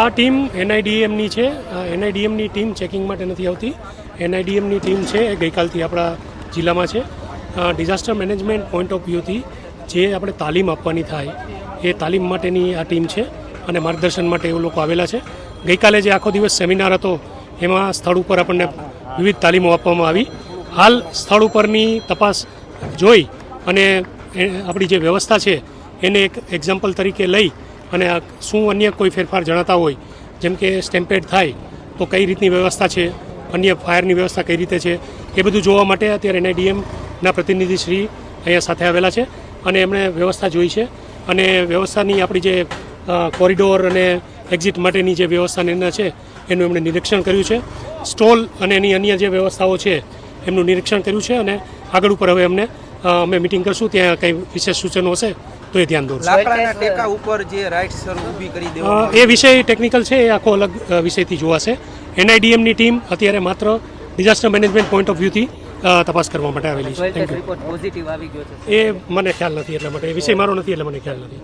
આ ટીમ એનઆઈડીએમની છે. એનઆઈડીએમની team checking માટે નથી આવતી. એનઆઈડીએમની ટીમ છે એ ગઈકાલથી આપણા જિલ્લામાં છે. ડિઝાસ્ટર મેનેજમેન્ટ પોઈન્ટ ઓફ વ્યૂથી જે આપણે તાલીમ આપવાની થાય એ તાલીમ માટેની આ ટીમ છે અને માર્ગદર્શન માટે એ લોકો આવેલા છે. ગઈકાલે જે આખો દિવસ સેમિનાર હતો એમાં સ્થળ ઉપર આપણને વિવિધ તાલીમો આપવામાં આવી. હાલ સ્થળ ઉપરની તપાસ જોઈ અને આપણી જે વ્યવસ્થા છે એને એક એક્ઝામ્પલ તરીકે લઈ અને શું અન્ય કોઈ ફેરફાર જણાતા હોય, જેમ કે સ્ટેમ્પેડ થાય તો કઈ રીતની વ્યવસ્થા છે, અન્ય ફાયરની વ્યવસ્થા કઈ રીતે છે, એ બધું જોવા માટે અત્યારે એનઆઈડીએમના પ્રતિનિધિશ્રી અહીંયા સાથે આવેલા છે અને એમણે વ્યવસ્થા જોઈ છે અને વ્યવસ્થાની આપણી જે કોરિડોર અને એક્ઝિટ માટેની જે વ્યવસ્થા છે એનું એમણે નિરીક્ષણ કર્યું છે. સ્ટોલ અને એની અન્ય જે વ્યવસ્થાઓ છે એમનું નિરીક્ષણ કર્યું છે અને આગળ ઉપર હવે એમને અમે મિટિંગ કરશું, ત્યાં કંઈ વિશેષ સૂચનો હશે તો એ ધ્યાન દોરશું. લાકડાના ટેકા ઉપર જે રાઇટ્સ ઊભી કરી દેવામાં એ વિષય ટેકનિકલ છે, એ આખો અલગ વિષયથી જોવાશે. એનઆઈડીએમની ટીમ અત્યારે માત્ર ડિઝાસ્ટર મેનેજમેન્ટ પોઈન્ટ ઓફ વ્યૂથી તપાસ કરવા માટે આવેલી છે. એ મને ખ્યાલ નથી, એટલા માટે એ વિષય મારો નથી એટલે મને ખ્યાલ નથી.